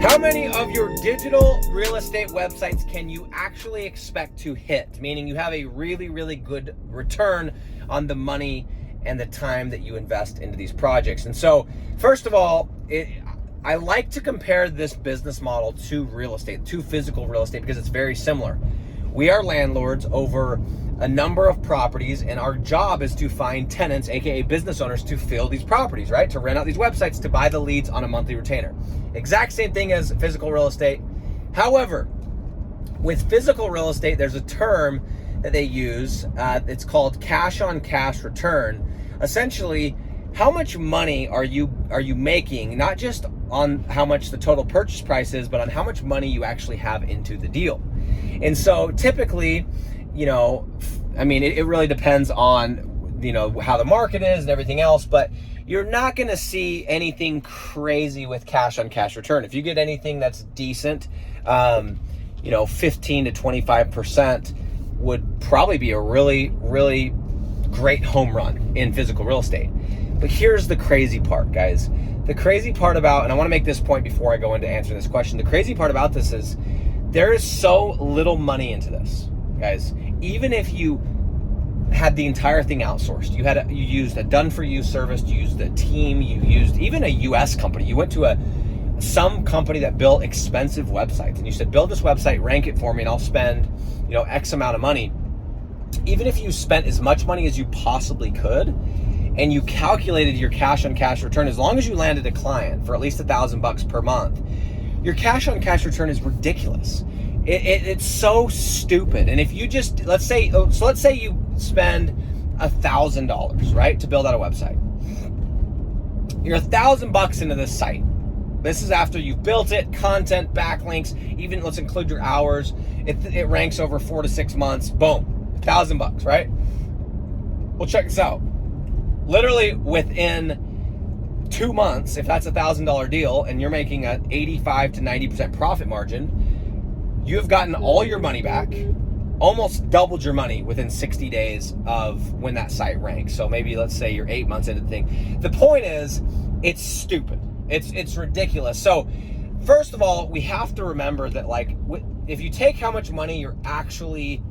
How many of your digital real estate websites can you actually expect to hit? Meaning you have a really, really good return on the money and the time that you invest into these projects. And so, first of all, I like to compare this business model to real estate, to physical real estate, because it's very similar. We are landlords over a number of properties, and our job is to find tenants, aka business owners, to fill these properties, right? To rent out these websites, to buy the leads on a monthly retainer. Exact same thing as physical real estate. However, with physical real estate, there's a term that they use. It's called cash on cash return. Essentially, how much money are you making, not just on how much the total purchase price is, but on how much money you actually have into the deal. And so typically, it really depends on, how the market is and everything else, but you're not going to see anything crazy with cash on cash return. If you get anything that's decent, 15 to 25% would probably be a really, really great home run in physical real estate. But here's the crazy part, guys. The crazy part about, and I want to make this point before I go into answering this question, the crazy part about this is there is so little money into this, guys. Even if you had the entire thing outsourced, you used a done-for-you service, you used a team, you used even a US company, you went to some company that built expensive websites, and you said, build this website, rank it for me, and I'll spend, X amount of money. Even if you spent as much money as you possibly could, and you calculated your cash on cash return, as long as you landed a client for at least $1,000 per month, your cash on cash return is ridiculous. It's so stupid. And if you just, let's say you spend $1,000, right, to build out a website. You're $1,000 into this site. This is after you've built it, content, backlinks, even let's include your hours. It ranks over 4 to 6 months. Boom, $1,000, right? Well, check this out. Literally within 2 months, if that's $1,000 deal and you're making an 85 to 90% profit margin, you've gotten all your money back, almost doubled your money within 60 days of when that site ranks. So maybe let's say you're 8 months into the thing. The point is, it's stupid. It's ridiculous. So first of all, we have to remember that if you take how much money you're actually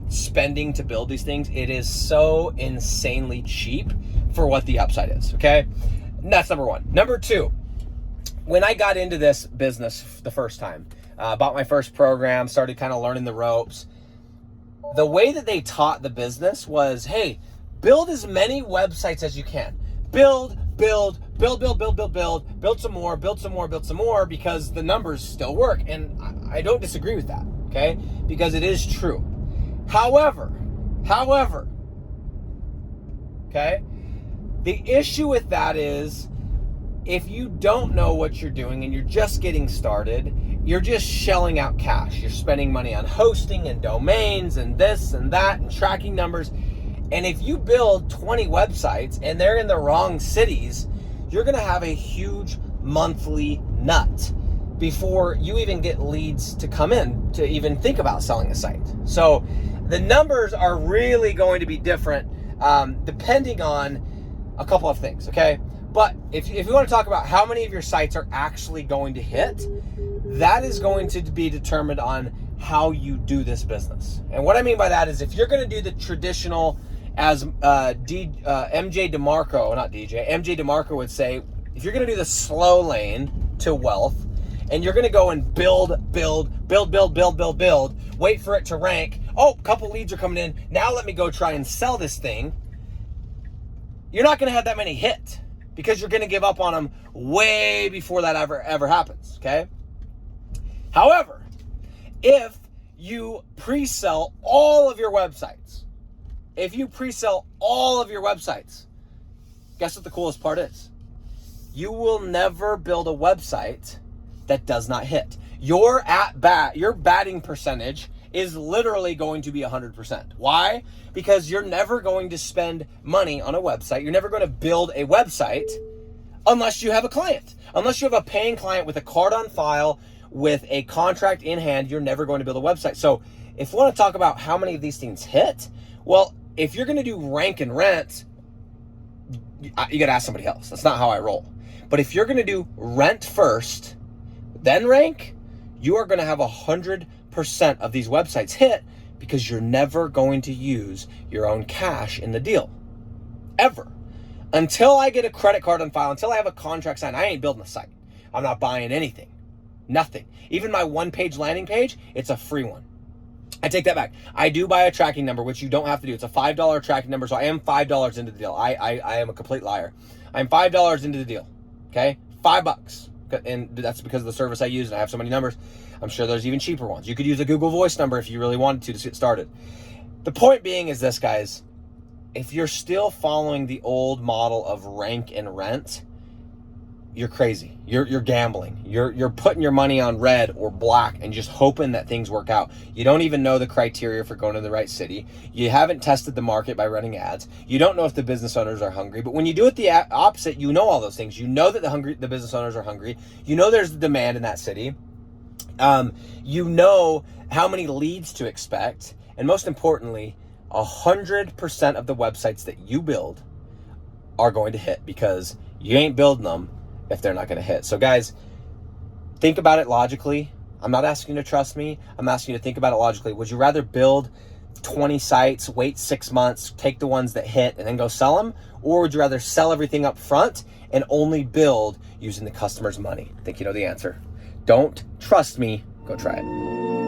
spending to build these things, it is so insanely cheap for what the upside is, okay? And that's number one. Number two, when I got into this business the first time, bought my first program, started kind of learning the ropes, the way that they taught the business was, hey, build as many websites as you can. Build some more, because the numbers still work. And I don't disagree with that, okay? Because it is true. However, okay, the issue with that is if you don't know what you're doing and you're just getting started, you're just shelling out cash. You're spending money on hosting and domains and this and that and tracking numbers. And if you build 20 websites and they're in the wrong cities, you're going to have a huge monthly nut before you even get leads to come in to even think about selling a site. So the numbers are really going to be different depending on a couple of things, okay? But if you want to talk about how many of your sites are actually going to hit, that is going to be determined on how you do this business. And what I mean by that is if you're going to do the traditional, as MJ DeMarco would say, if you're going to do the slow lane to wealth, and you're going to go and build, wait for it to rank. Oh, a couple leads are coming in. Now let me go try and sell this thing. You're not going to have that many hit because you're going to give up on them way before that ever happens, okay? However, if you pre-sell all of your websites, guess what the coolest part is? You will never build a website that does not hit. Your batting percentage is literally going to be 100%. Why? Because you're never going to spend money on a website. You're never going to build a website unless you have a client. Unless you have a paying client with a card on file, with a contract in hand, you're never going to build a website. So if we want to talk about how many of these things hit, well, if you're going to do rank and rent, you got to ask somebody else. That's not how I roll. But if you're going to do rent first, then rank, you are going to have 100% of these websites hit because you're never going to use your own cash in the deal. Ever. Until I get a credit card on file, until I have a contract signed, I ain't building a site. I'm not buying anything. Nothing. Even my one-page landing page, it's a free one. I take that back. I do buy a tracking number, which you don't have to do. It's a $5 tracking number, so I am $5 into the deal. I am a complete liar. I'm $5 into the deal, okay? $5. And that's because of the service I use, and I have so many numbers. I'm sure there's even cheaper ones. You could use a Google Voice number if you really wanted to get started. The point being is this, guys. If you're still following the old model of rank and rent, you're crazy. You're gambling. You're putting your money on red or black and just hoping that things work out. You don't even know the criteria for going to the right city. You haven't tested the market by running ads. You don't know if the business owners are hungry. But when you do it the opposite, you know all those things. You know that the business owners are hungry. You know there's demand in that city. You know how many leads to expect. And most importantly, 100% of the websites that you build are going to hit because you ain't building them if they're not going to hit. So guys, think about it logically. I'm not asking you to trust me. I'm asking you to think about it logically. Would you rather build 20 sites, wait 6 months, take the ones that hit and then go sell them? Or would you rather sell everything up front and only build using the customer's money? I think you know the answer. Don't trust me. Go try it.